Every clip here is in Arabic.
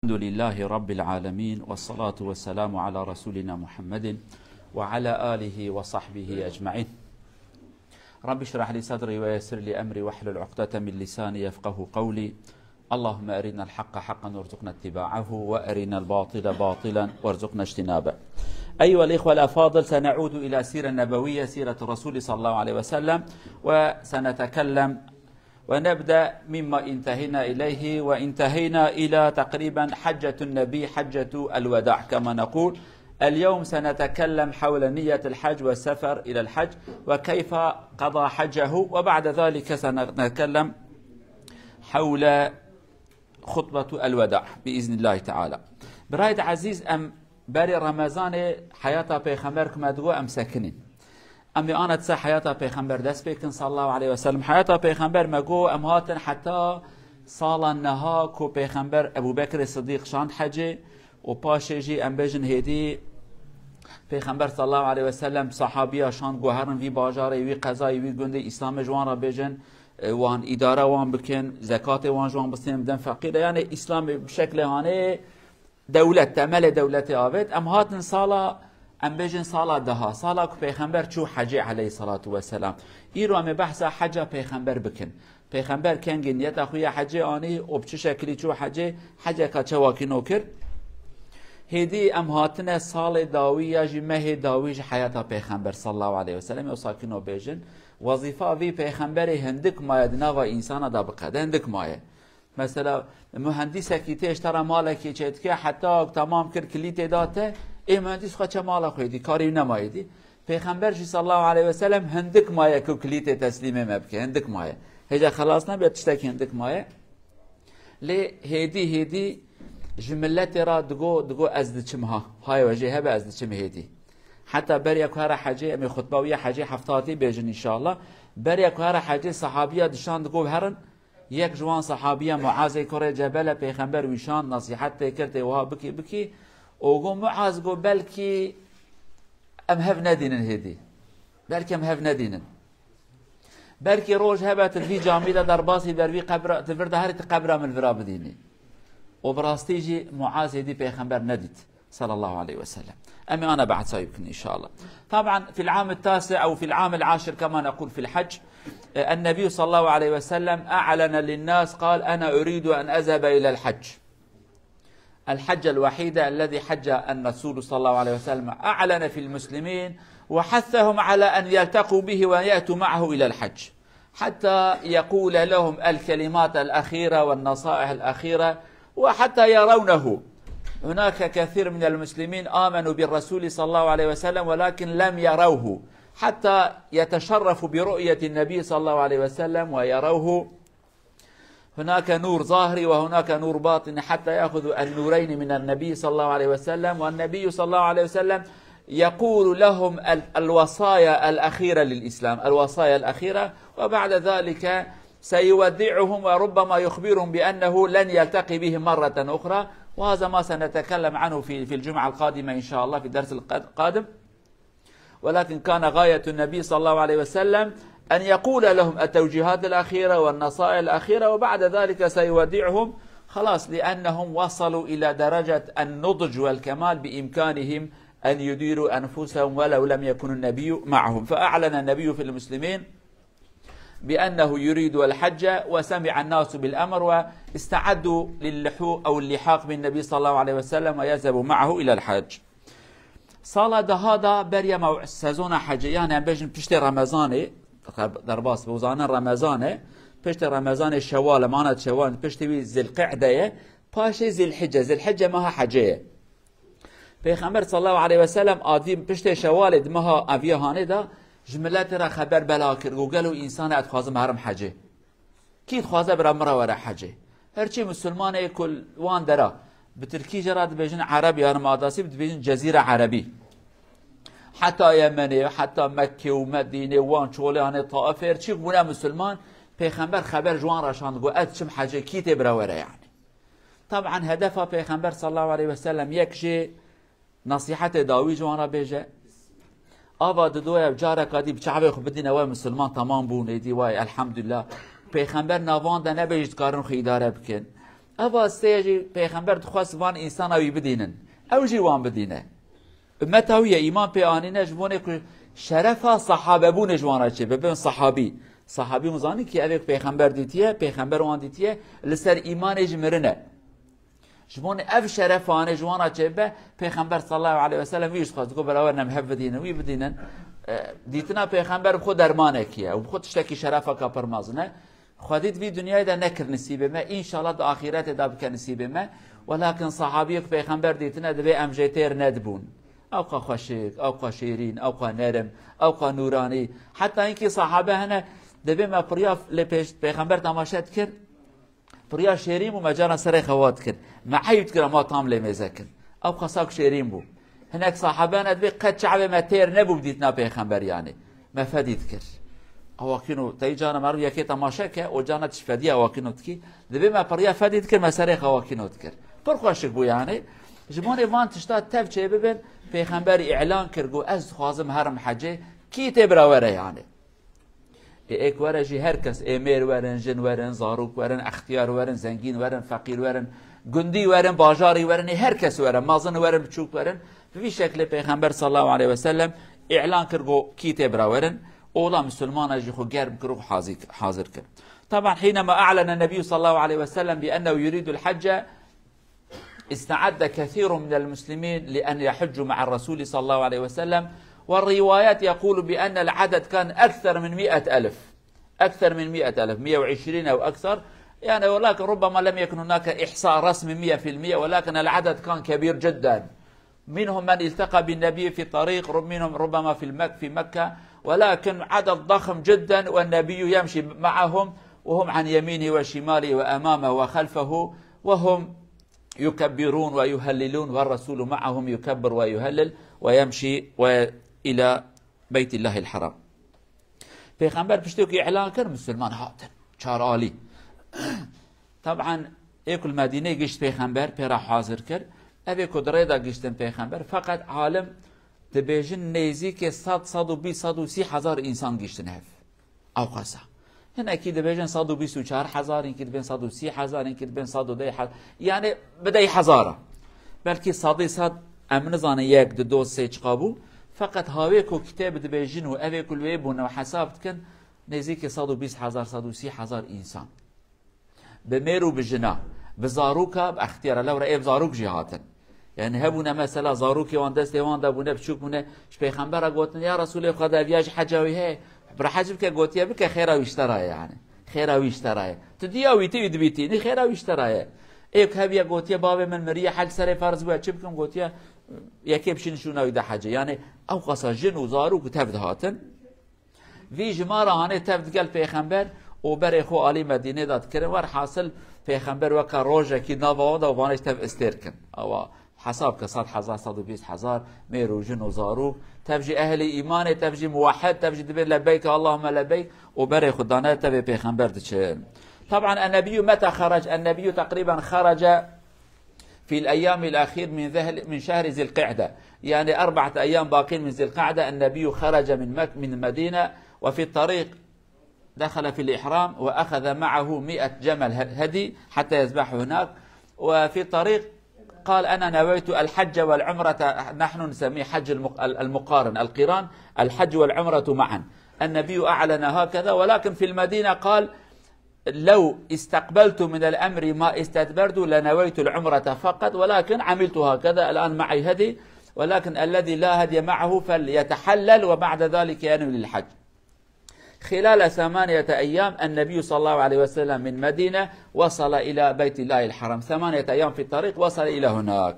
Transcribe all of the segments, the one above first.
الحمد لله رب العالمين والصلاة والسلام على رسولنا محمد وعلى آله وصحبه أجمعين. رب اشرح لي صدري ويسر لي أمري واحلل عقدة من لساني يفقه قولي. اللهم أرنا الحق حقا وارزقنا اتباعه وأرنا الباطل باطلا وارزقنا اجتنابه. أيها الإخوة الأفاضل، سنعود إلى سيرة نبوية، سيرة الرسول صلى الله عليه وسلم، وسنتكلم ونبدأ مما انتهينا إليه، وانتهينا إلى تقريبا حجة النبي، حجة الوداع كما نقول. اليوم سنتكلم حول نية الحج والسفر إلى الحج وكيف قضى حجه، وبعد ذلك سنتكلم حول خطبة الوداع بإذن الله تعالى. برايد عزيز، أم بري رمضان حياة پیغمبر مدگو أم سكنين امی آنت سه حیات پیغمبر دست بکن صلی الله علیه و سلم. حیات پیغمبر مگو ام هاتن حتی سال نها کو پیغمبر ابو بکر صدیق شاند حجه و پاشجی ام بجن هدی پیغمبر صلی الله علیه و سلم صحابیا شاند گوهرن وی باجاره وی قضای وی گنده اسلام جوان را بجن وان اداره وان بکن زکات وان جوان بسیم دن فقیر، یعنی اسلام بشکل هانه دولت تمل دولت آوید. ام هاتن سالا ام بجن سالا دها سالا که پیغمبر چو حجه علیه الصلاة والسلام. ایرو ام بحث حجه پیغمبر بکن. پیغمبر کنگی نیت خوی حجه آنی و بچه شکلی چو حجه که چه واکی نوکر هیدی ام هاتن سال داوی یا جمه داوی حیات پیغمبر صلی الله علیه وسلم و ساکنو بجن وظیفه وی پیغمبر هندک ماید نوا انسان دا بقده هندک مایه. مثلا مهندس کی تشترا مالکی چت که حتی تمام کر کلیت داته ای مهندس خود چه مال خویدی کاری نمایدی. پیغمبر صلی الله علیه و سلم هندک مایه که کلیت تسلیم مبکه هندک مایه هجا خلاص نبیاد تشتکی هندک مایه لی هیدی جملت را دگو از دچمها های وجه هبه از دچم هیدی حتی بر یک هر حجه امی خطبه و حجه هفتاتی بیجن انشاءالله. بر یک هر حجه صحابیه دشان دگو هرن یک جوان صحابیه معاذ کره جبل پیغمبر ویشان نصیحت کرده و بکی اوگو معاذ گو بلکی ام هف ندینن هدی بلکی ام هف ندینن بلکی روز هبت الفی جامیده در باسی در وی قبر تفرده هر قبر من الفرا بدینی و براستیجی معاذ هدی پیغمبر ندید صلى الله عليه وسلم. أمي أنا بعد سايبكن إن شاء الله. طبعا في العام التاسع أو في العام العاشر كما نقول في الحج، النبي صلى الله عليه وسلم أعلن للناس قال أنا أريد أن أذهب إلى الحج. الحجة الوحيدة الذي حج الرسول صلى الله عليه وسلم أعلن في المسلمين وحثهم على أن يلتقوا به ويأتوا معه إلى الحج حتى يقول لهم الكلمات الأخيرة والنصائح الأخيرة وحتى يرونه. هناك كثير من المسلمين آمنوا بالرسول صلى الله عليه وسلم ولكن لم يروه حتى يتشرفوا برؤية النبي صلى الله عليه وسلم ويروه. هناك نور ظاهري وهناك نور باطني حتى يأخذوا النورين من النبي صلى الله عليه وسلم. والنبي صلى الله عليه وسلم يقول لهم الوصايا الأخيرة للإسلام، الوصايا الأخيرة، وبعد ذلك سيودعهم وربما يخبرهم بأنه لن يلتقي بهم مرة أخرى. وهذا ما سنتكلم عنه في الجمعة القادمة إن شاء الله في الدرس القادم. ولكن كان غاية النبي صلى الله عليه وسلم أن يقول لهم التوجيهات الأخيرة والنصائح الأخيرة وبعد ذلك سيودعهم خلاص، لأنهم وصلوا إلى درجة النضج والكمال بإمكانهم أن يديروا أنفسهم ولو لم يكن النبي معهم. فأعلن النبي في المسلمين بأنه يريد الحج وسمع الناس بالأمر واستعدوا للحوق أو اللحاق بالنبي صلى الله عليه وسلم ويذهبوا معه إلى الحج. صال هذا بريا سزون حج، يعني بيجن بشت رمضان درباس بوزان رمضان بشت رمضان شوال مانت شوال بشت ذي القعدة باش ذي الحجة ماها حجية. پیغمبر صلى الله عليه وسلم آدم بشت شوال دمها أفيه هاندا جملات را خبر بلا کرد و گلو انسان اتخواز محرم حجه کی اتخوازه برا مرا ورا حجه هرچی مسلمان کل وان درا بترکی جراد بیجن عربی هرم آداسی بیجن جزیره عربی حتی یمنی حتی مکه و مدینه وان چوله هنه طائف هرچی بونه مسلمان پیغمبر خبر جوان راشاند گو اتشم حجه کی تبرا ورا. يعني طبعا هدف پیغمبر صلی الله علیه وسلم یک نصیحت داوی جوان را بیجه آباد دوی جاره کادی بچعبه خو بدین اوای مسلمان تمام بونه دی وای الحمدلله پیغمبر نوان ده نبیجد کارن خو اداره بکن اوا سيجي پیغمبر دخواست وان انسان اوی بدینن او جی وان بدینه امت هویه ایمان پی آنینه جوانه که شرفا صحابه بونه جوانا چه ببین صحابی مزانی که اوی پیغمبر دیتیه پیغمبر وان دیتیه لسر ایمان جمرنه جوان اف شرفانه جوانا چه به پیغمبر صلی الله علیه و سلم ویش خواست گفت برای نمحب بدینه وی بدینن دیتنا پیغمبر بخود درمانه کیه و بخود تشتکی شرفا کا پرمازنه خودید وی دنیای دا نکر نصیبه ما انشالله دا آخرت دا بکن نصیبه ما ولكن صحابیک پیغمبر دیتنا دبی امجیتر ندبون اوقا خوشک اوقا شیرین اوقا نرم اوقا نورانی حتی اینکه صحابه هنه دبی ما پریا پیغمبر تماشات کرد پریا شیرین و مجانا سر خوات کرد معیب کرد ما تام لمیزه کرد اوقا ساک شیرین بو هناك صحابه هنه دبی قد شعب ما تیر نبو بدیتنا پیغمبر یعنی ما فدید کرد اواکینو تای جانا مرو یکی تماشا که او جانا تشفدی اواکینو تکی دبی ما پریا فدید کرد ما سر اواکینو کرد پر خوشک بو یعنی جمعون وان تشتا تف چه ببین پیغمبر اعلان کرگو از خوازم هرم حجه کی تبرا وره یعنی ایک وره جی هر کس امیر ورن جن ورن زاروک ورن اختیار ورن زنگین ورن فقیر ورن گندی ورن باجاری ورن هر کس ورن مازن ورن بچوک ورن به شکل پیغمبر صلی الله علیه و سلم اعلان کرگو کی تبرا ورن اولا مسلمان اجي خو گرم کرو حاضر کرد طبعا حينما اعلن النبي صلى الله عليه وسلم بانه يريد الحج استعد كثير من المسلمين لأن يحجوا مع الرسول صلى الله عليه وسلم والروايات يقول بأن العدد كان أكثر من 100,000 أكثر من 100,000 120 أو أكثر يعني ولكن ربما لم يكن هناك إحصاء رسمي 100% ولكن العدد كان كبير جدا منهم من التقى بالنبي في الطريق منهم ربما في مكة ولكن عدد ضخم جدا والنبي يمشي معهم وهم عن يمينه وشماله وأمامه وخلفه وهم يكبرون ويهللون والرسول معهم يكبر ويهلل ويمشي إلى بيت الله الحرام پیغمبر پشتوکی اعلان کرد مسلمان هاتن چار عالی طبعا ایکل مدینه گشت پیغمبر پیرا حاضر کرد اوی کدره دا گشتن پیغمبر فقط عالم دبیجن نیزی که 120-130 هزار انسان گشتن هف اوقاسا هنا اكيد بيجن 124,000 يمكن بين 130,000 يمكن بين 110,000 يعني بدأ حزارة بلكي صاد امن زانه یک دو سه چقابو فقط هاويكو كتاب دبيجن و اويكو الويبون وحساب كن نزيك 120,000 130,000 انسان بميرو بجنا بزاروكا باختيار لو رأي بزاروك جهاتن يعني هبونا مثلا زاروكي وان دستي وان دابونا بشوكونا پیغمبر قوتن يا رسول خدا وياج حجاوي هي برحجب که گوتیه بکه خیره ویشترایه یعنی خیره ویشترایه تو دیا ویتی بیتی نی خیره ویشترایه ایک هبیه گوتیه باب من مریه حج سر فرض بود چه بکم گوتیه یکی بشین شونه ویده حجه یعنی او قصا جن و زارو که تفد هاتن وی جماره هانه تفد گل پیغمبر و بر خو علی مدینه داد کرن ور حاصل پیغمبر وکا روزه کی نواده و وانش تف استر کن او حساب كصاد حزار 120,000 ميرو جن زارو تبجي أهل إيمان تبجي موحد تبجي دبر لبيك اللهم لبيك وبري خدانا تبي بيخنبر تشين طبعا النبي متى خرج النبي تقريبا خرج في الأيام الأخير من شهر ذي القعدة يعني 4 أيام باقين من ذي القعدة النبي خرج من المدينة وفي الطريق دخل في الإحرام وأخذ معه 100 جمل هدي حتى يذبحه هناك وفي الطريق قال أنا نويت الحج والعمرة نحن نسميه حج المقارن القران الحج والعمرة معا النبي أعلن هكذا ولكن في المدينة قال لو استقبلت من الأمر ما استدبرت لنويت العمرة فقط ولكن عملت هكذا الآن معي هدي ولكن الذي لا هدي معه فليتحلل وبعد ذلك ينوي للحج خلال 8 أيام النبي صلى الله عليه وسلم من مدينة وصل إلى بيت الله الحرام 8 أيام في الطريق وصل إلى هناك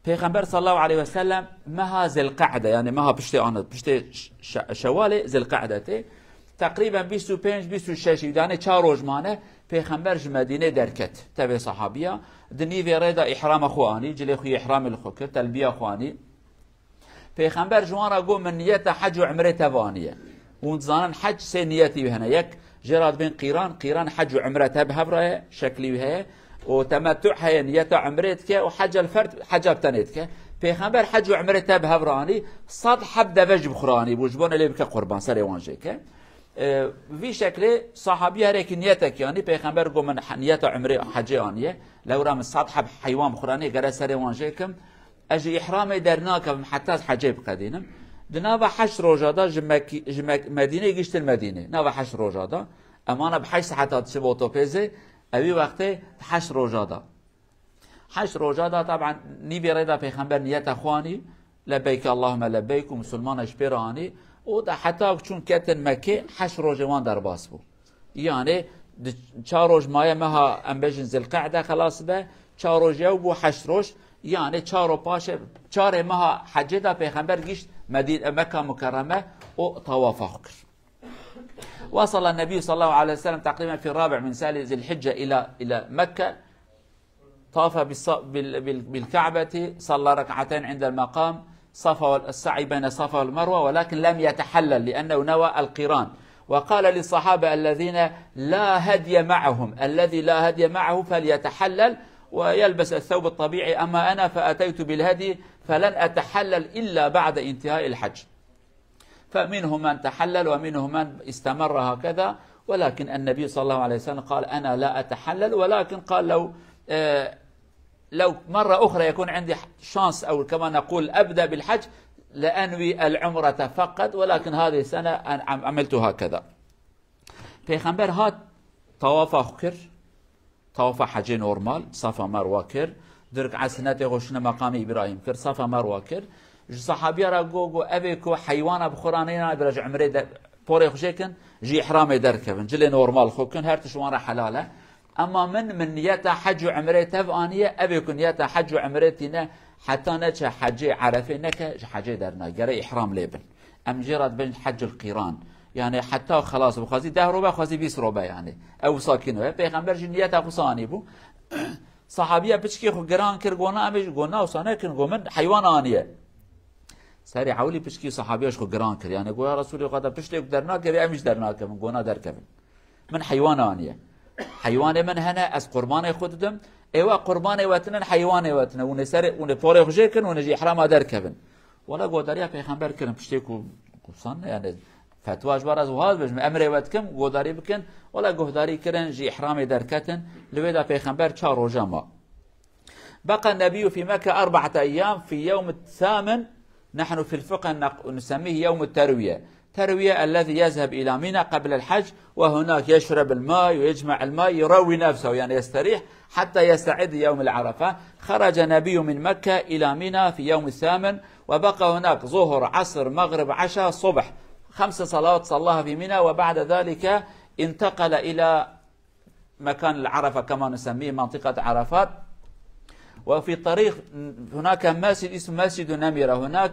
پیغمبر صلى الله عليه وسلم ما ذي القعدة يعني ما بشتي آنه بشتي شوال ذي القعدة تقريبا 25-26 يعني 4 روزمانه پیغمبر مدینه درکت تبع صحابیه دنی ویردا احرام خوانی جلی خو احرام الخکر تلبیه خوانی پیغمبر جوان گو من نیت حج و عمره توانیه اون زانن حج سه نیتی بهنه یک جراد بین قیران حج و عمره تبه شکلی هه و تمتع هي نیت عمرت که و حج الفرد حج بتنیت که پیغمبر حج و عمره تبه برانی صد حب دوج بخرانی بوجبون لی بک قربان سر وانجه که في شكل صحابي هريك نيتك يعني پیغمبر گو من نيت عمره حجي آنيه لو رام الصاد حب حيوان بخوراني قرأ سري وانجيكم اجي احرامي درناكم حتى حجي بقدينم دنابا حش روجادا جمك مدينه گشت المدينه نابا حش روجادا امانه بحش ساعات شب اوتوبيزي ابي وقته حش روجادا حش روجادا طبعا نيبي ريدا پیغمبر نيت اخواني لبيك اللهم لبيك ومسلمان اشبراني و حتی چون کتن مکه 8 روز وان در باس بو یعنی 4 روز مایه مها ام بجن ذی القعده خلاص به 4 روز یو بو 8 روز یعنی 4 پاشه 4 ماه حج دا پیغمبر گشت مدینه مکه مکرمه و طواف کرد. وصل النبي صلى الله عليه وسلم تقريبا في الرابع من سال ذي الحجه الى مكه طاف بالكعبه صلى ركعتين عند المقام صفا السعي بين الصفا والمروه ولكن لم يتحلل لانه نوى القران وقال للصحابه الذين لا هدي معهم الذي لا هدي معه فليتحلل ويلبس الثوب الطبيعي اما انا فاتيت بالهدي فلن اتحلل الا بعد انتهاء الحج. فمنهم من تحلل ومنهم من استمر هكذا ولكن النبي صلى الله عليه وسلم قال انا لا اتحلل ولكن قال لو مرة أخرى يكون عندي شانس أو كما نقول أبدأ بالحج لأنوي العمرة فقط ولكن هذه السنة عملت هكذا. پیغمبر هات طواف كر طواف حج نورمال صفا مروة كر درك عسنات غشنا مقام إبراهيم كر صفا مروة كر صحابي را جو أبيكو حيوانا بخورانينا برج عمره بوري خشيكن جي إحرامي دركبن جلي نورمال خوكن هرتش وانا حلاله اما من نيته حج وعمره تفانيه ابي نيته حج وعمرتنا حتى نتش حج عرفه نك حج درنا جري احرام ليبن ام جرد بين حج القيران يعني حتى خلاص بخازي 10 ربع خازي 20 ربع يعني او ساكنه پیغمبر نيته خصاني بو صحابيه بچكي خو گران كر گونا امش گونا وسانه كن گومن حيوان انيه سري حولي بچكي صحابيش خو گران كر يعني گو يا رسول الله قد بچلي درنا كر امش درنا كم گونا دركم من حيوان انيه حيوان من هنا از قربان خودم ايوا قربان واتن حيوان واتن ونسر ونفور خجيكن ونجي احرام دركبن ولا گوداريا پیغمبر كن پشتيكو قصان يعني فتواج براز وهذا بجم امر واتكم گوداري بكن ولا گوداري كرن جي احرام دركتن لويدا پیغمبر 4 روز ما بقى النبي في مكة 4 أيام في يوم الثامن نحن في الفقه نسميه يوم الترويه تروية الذي يذهب إلى منى قبل الحج وهناك يشرب الماء ويجمع الماء يروي نفسه يعني يستريح حتى يستعد يوم العرفة. خرج النبي من مكة إلى منى في يوم الثامن وبقى هناك ظهر عصر مغرب عشاء صبح 5 صلوات صلاها في منى وبعد ذلك انتقل إلى مكان العرفة كما نسميه منطقة عرفات. وفي الطريق هناك مسجد اسمه مسجد نمرة هناك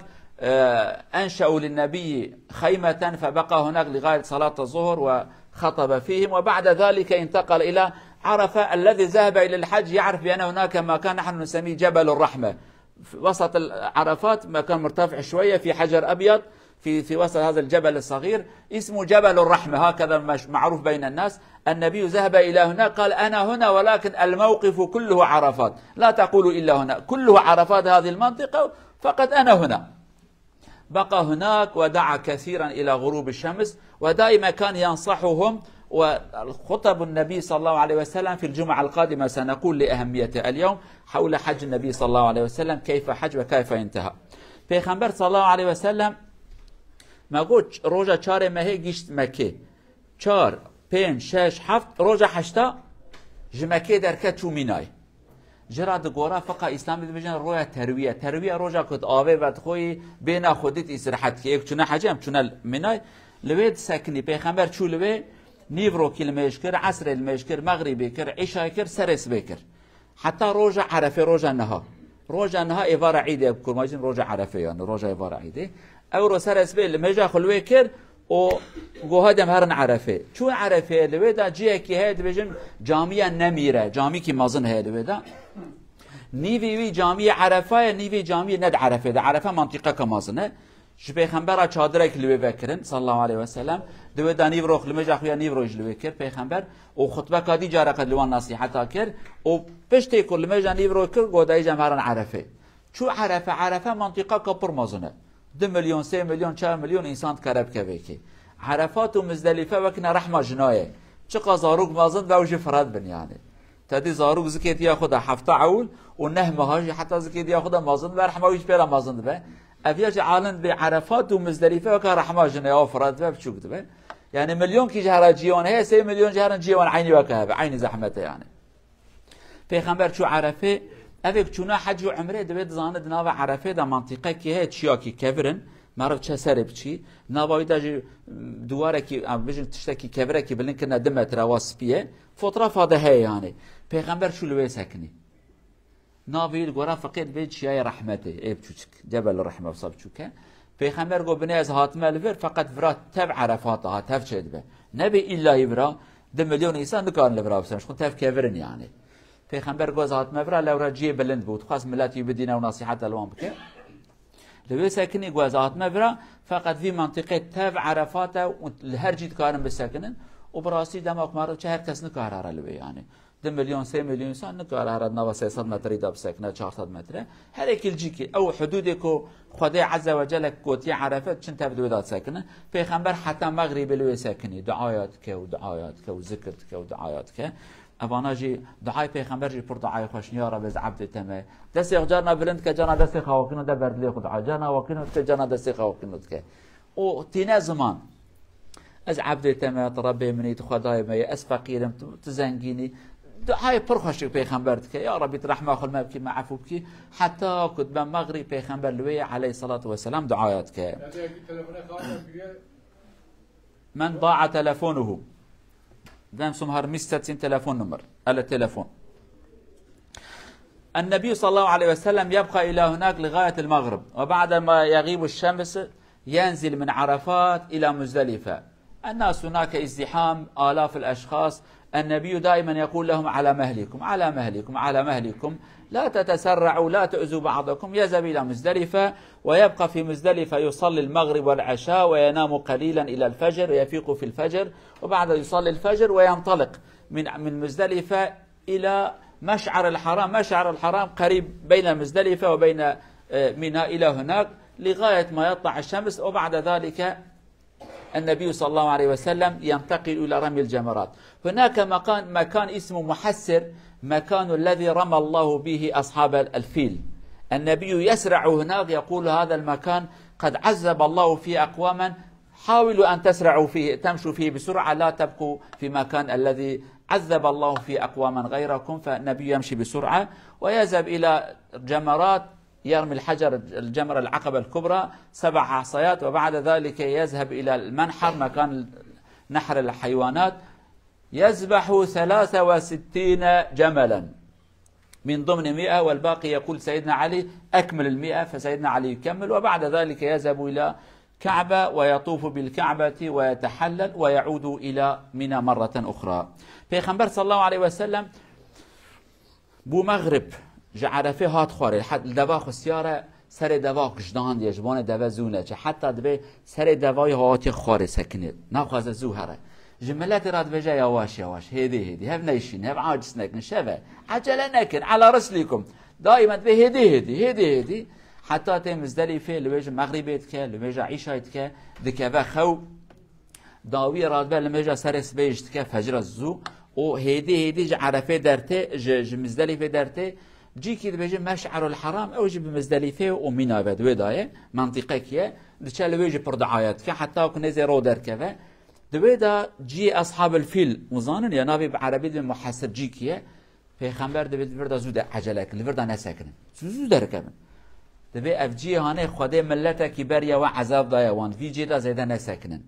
أنشأوا للنبي خيمة فبقى هناك لغاية صلاة الظهر وخطب فيهم وبعد ذلك انتقل إلى عرفة. الذي ذهب إلى الحج يعرف بأن هناك مكان نحن نسميه جبل الرحمة في وسط العرفات مكان مرتفع شوية في حجر أبيض في وسط هذا الجبل الصغير اسمه جبل الرحمة هكذا معروف بين الناس. النبي ذهب إلى هناك قال أنا هنا ولكن الموقف كله عرفات لا تقولوا إلا هنا كله عرفات هذه المنطقة فقط أنا هنا. بقى هناك ودعا كثيرا إلى غروب الشمس ودائما كان ينصحهم وخطب النبي صلى الله عليه وسلم في الجمعة القادمة سنقول لأهميته اليوم حول حج النبي صلى الله عليه وسلم كيف حج وكيف انتهى. پیغمبر صلى الله عليه وسلم ما قلت روجا 4 ماه گشت مکه 4 5 6 7 روجا 8 جمکه درکت چو مینای جراد گورا فقط اسلامی بجن رویا ترویه روجا کد آوه و خوی بین خودت استراحت که یک چونه حجم چونه منای لوید سکنی پیغمبر چو لوی نیورو کلمهش کر عصر المش کر مغربی کر عشاء کر سرس بکر حتی روجا عرفه روجا نها ایوار عیده بکر ماجن روجا عرفه یعنی روجا ایوار عیده او رو سرس به المجا خلوی کر و گوهادم هرن عرفه چون عرفه لویدا جیه که هید بجن جامعه نمیره جامعه که مازن هید لویدا نیوی جامعه عرفه نیوی جامعه ند عرفه ده عرفه منطقه که مازنه جو پیغمبر چادره که لوی بکرن صلی الله علیه و سلم لویدا نیو رو خلمجا خویا نیو روش لوی کر پیغمبر و خطبه کادی جاره قد لوان نصیحتا کر و پشتی کل لمجا نیو رو کر گودای جم هرن عرفه چو عرفه منطقه که پر مازنه 2 مليون 3 مليون 4 مليون انسان كرب كبيكي عرفات و مزدلفه وكنا رحمه جنايه چقا زاروق مازن دوجي فراد بن يعني تدي زاروق زكيت ياخذ حفته عول ونهمه هاجي حتى زكيت ياخذ مازن برحمه ويش بلا مازن به افياج عالم بعرفات و مزدلفه وكا رحمه جنايه فراد به بشوك به يعني مليون كي جهره جيوان هي 3 مليون جهره جيوان عيني وكا عيني زحمته يعني پیغمبر شو عرفه اوك چونا حج و عمره دبید زاند ناو عرفه دا منطقه که هی چیا کی کبرن معرف چه سر بچی ناوی دا دواره کی بجن تشتکی کبره کی بلن کنه دمت رواسپیه فوتوغراف هذا هي يعني پیغمبر شو لوي سكني ناوی الگورا فقط بيد شيء رحمته ای بچوك جبل الرحمه وصل بچوكه پیغمبر گو بني از هاتم الفر فقط فرات تبع عرفات ها تف چد به نبي الا يبرا 2 مليون انسان نكان لبرا بسمش خو تف كبرن يعني پیغمبر گوزات مبرا لورا جي بلند بود خاص ملاتي بدينا ونصيحه الوان بك لو ساكني گوزات مبرا فقط في منطقه تبع عرفات الهر جيت كارن بسكنن وبراسي دماغ مارو چه هر کس نکاره لوي يعني 2 مليون 3 مليون انسان نکاره نوا 300 متر دا بسكنه 400 متر هر اكل جيكي او حدودكو خدای عز وجل کوتی عرفات چن تبدو داد ساكنه پیغمبر حتى مغرب لوي ساكني دعاياتك ودعاياتك وذكرتك ودعاياتك ابانا جي دعای پیغمبر جي پر دعای خوش نيارا بز عبد تمه دست جانا بلند که جانا دست خواکنو ده بردلی خود جانا واکنو که جانا دست خواکنو که او تینا زمان از عبد تمه ربي مني خدای می اس فقيرم تزنگيني دعای پر خوش پیغمبر که یا ربي رحمه خل مبكي ما عفو بكي حتى كتب مغرب پیغمبر لوي عليه الصلاه والسلام دعايات که من ضاع تلفونه دام سمهر مستتين تلفون نمر على التلفون النبي صلى الله عليه وسلم يبقى إلى هناك لغاية المغرب وبعد ما يغيب الشمس ينزل من عرفات إلى مزدلفة الناس هناك ازدحام آلاف الأشخاص النبي دائما يقول لهم على مهلكم على مهلكم على مهلكم لا تتسرعوا لا تؤذوا بعضكم يذهب إلى مزدلفة ويبقى في مزدلفة يصلي المغرب والعشاء وينام قليلا إلى الفجر ويفيق في الفجر وبعد يصلي الفجر وينطلق من مزدلفة إلى مشعر الحرام مشعر الحرام قريب بين مزدلفة وبين منى إلى هناك لغاية ما يطلع الشمس وبعد ذلك النبي صلى الله عليه وسلم ينتقل إلى رمي الجمرات هناك مكان اسمه محسر مكان الذي رمى الله به أصحاب الفيل النبي يسرع هناك يقول هذا المكان قد عذب الله فيه أقواما حاولوا أن تسرعوا فيه تمشوا فيه بسرعة لا تبقوا في مكان الذي عذب الله فيه أقواما غيركم فالنبي يمشي بسرعة ويذهب إلى جمرات يرمي الحجر الجمرة العقبة الكبرى 7 عصيات وبعد ذلك يذهب إلى المنحر مكان نحر الحيوانات يذبح 63 جملا من ضمن 100 والباقي يقول سيدنا علي أكمل 100 فسيدنا علي يكمل وبعد ذلك يذهب إلى كعبة ويطوف بالكعبة ويتحلل ويعود إلى منى مرة أخرى پیغمبر صلى الله عليه وسلم بو مغرب جعرفه هات خواره حد دوا خسیاره سر دوا کشدان یجبان دوا زونه چه حتی دبه سر دوای هات خواره سکنه نخواست زوهره جملات راد بجا يواش يواش هدي هف نيشين هف عاجز نكن شفا عجلة نكن على رسلكم دائما به هدي حتى تمزدلفه لويج مغربيت كه لويج عيشايت كه دكبا خو داوي راد بل لويج سرس بيجت كه فجر الزو او هدي عرفه درته مزدلفه درته جي كي بيجي مشعر الحرام او جي بمزدلفه ومنى بدوي دايه منطقه كيه دچل ويج بردعايات كه حتى كنزي رو دركبه دويدا جي أصحاب الفيل وظانن يا نبي بعربي بمحسر جي كيه پیغمبر دوید وردا زود عجله کن وردا نسکنن زود رکبن دوی اف جي هانه خدای ملته کی بریا و عذاب دایا وان وی جي دا زیده نسکنن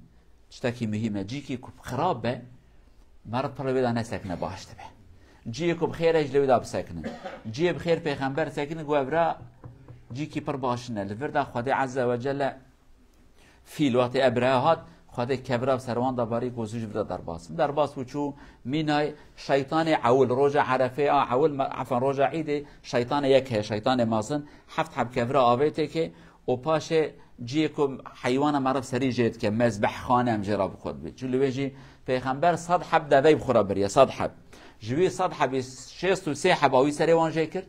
چتاکی مهمه جي کی خراب به مرد پر ودا نسکنه باش تبه جي کو بخیر اج لودا بسکنن جي بخیر پیغمبر سکنن گو ابرا جي کی پر باشنه لوردا خدای عز وجل فيل وقت ابراهات خدای کبرا سروان دباری گوزوج بده درباس وچو مینای شیطان عول روز عرفه عول عفوا روز عید شیطان یک شیطان مازن 7 حب کبرا آویته که و پاش جیکم حیوان معرف سری جید که مذبح خانه ام جراب خود بی چون لویجی پیغمبر 100 حب دوی بخورا بریا 100 حب جوی 100 حب 63 حب اوی سری وان جیکر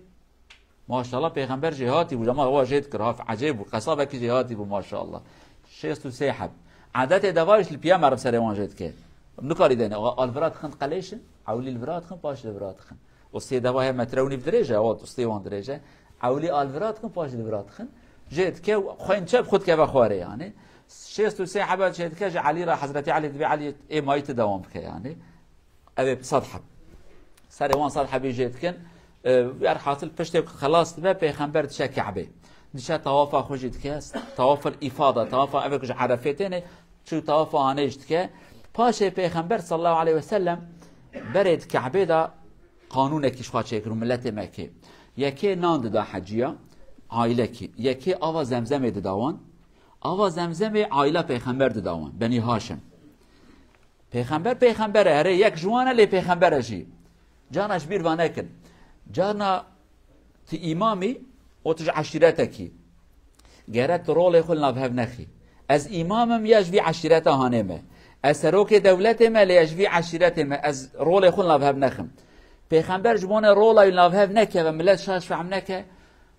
ماشاءالله پیغمبر جهاتی بود اما هو جید کرد عجیب و قصابه که جهاتی بود ماشاءالله 63 حب عادات دواش البيا معرف سريوان جد كه نكاري دنا الفرات خن قليشن عولي الفرات خن باش الفرات خن وسي دواها متروني بدرجه وات استيوان درجه عولي الفرات خن باش الفرات خن جد كه خوين شاب خد كه بخواري يعني شيستو سي حبات جد كه علي را حضرتي علي تبي علي اي ما يتداوم بك يعني ابي صدحه سريوان صدحه بيجيت كن يار حاصل بشتي خلاص تبع پیغمبر دشه كعبه دشه طواف خوجت كاس طواف الافاضه طواف ابك عرفتين شو طواف انجت ك باشه پیغمبر صلى الله عليه وسلم برد كعبه دا قانون كيش خاطر يكرو ملت مكه يكي ناند دا حجيه عائله كي يكي اوا زمزم داوان اوا زمزم عائله پیغمبر داوان بني هاشم پیغمبر هر یک جوانه لی پیغمبر جی جانش بیر وانه کن جانا تی امامی و تج عشیرتکی گرت رول خل نفهم نخی از امامم یجوی عشیرت هانمه از سروک دولت ما لیجوی عشیرت ما از رول خل نفهم نخم پیغمبر جوان رول نفهم نکه و ملت شاش فهم نکه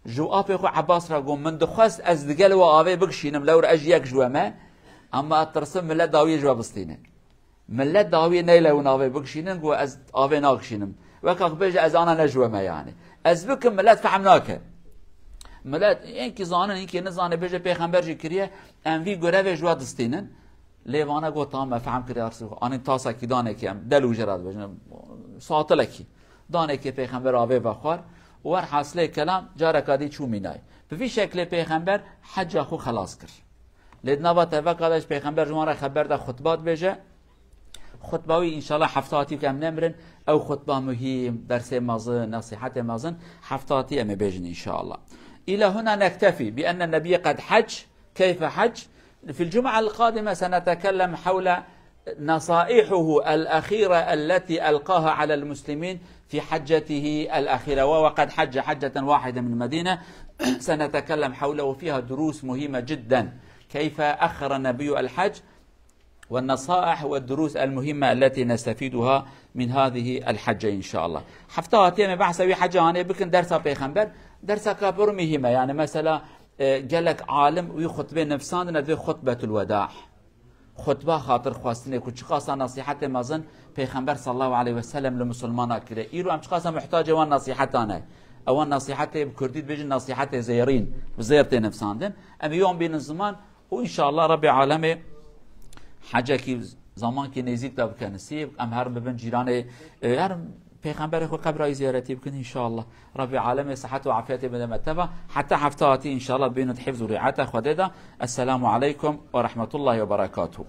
جو آب خو عباس را گم من دخواست از دگل و آوه بکشینم لور اج یک جوامه اما اترسم ملت داوی جواب استینه ملت داوی نیله و ناوی بکشینن گو از آوه ناکشینم وکاک بیج از آنها نجوامه يعني از بکم ملت فهمناکه ملت این کی زانن این کی نزانه بیج پیغمبر جی کریه انوی گره جوا دستینن لیوانا گو تام فهم کری ارسو آن تاسا کی دانه کی ام دلو جراد بجن ساعتله کی دانه کی پیغمبر آوه و خوار ور حاصله کلام جارکادی چو مینای به شکل پیغمبر حج خو خلاص کر لدنا با توکلش پیغمبر جوان خبر ده خطبات بیجه خطباوي إن شاء الله حفتاتي كم نمرن أو خطبة مهم درس مازن نصيحة مازن حفتاتي أم بيجن إن شاء الله. إلى هنا نكتفي بأن النبي قد حج. كيف حج؟ في الجمعة القادمة سنتكلم حول نصائحه الأخيرة التي ألقاها على المسلمين في حجته الأخيرة وقد حج حجة واحدة من المدينة سنتكلم حوله وفيها دروس مهمة جدا كيف أخر النبي الحج والنصائح والدروس المهمة التي نستفيدها من هذه الحجة إن شاء الله. حفتاتي ما بحث حجة أنا بكن درسها بيغمبر درسها كبر مهمة يعني مثلا قالك عالم ويخطبه نفسان ندوي خطبة الوداع خطبه خاطر خواستنه كل خاصة نصيحة مازن بيغمبر صلى الله عليه وسلم للمسلمان كده إيرو أمش خاصة محتاجة وان نصيحتنا أو نصيحة بكرديت بيجي نصيحة زيرين بزيرتين نفساندن أم يوم بين الزمان وإن شاء الله رب العالمين حاجه کی زمان کی نزدیک تا بکنسی ام هر ببن جیران هر پیغمبر خو قبر زیارتی بکن ان شاء الله رب العالمین صحت و عافیت بده متبا حتى حفتاتی ان شاء الله بين حفظ و رعایت خدادا. السلام عليكم ورحمه الله وبركاته.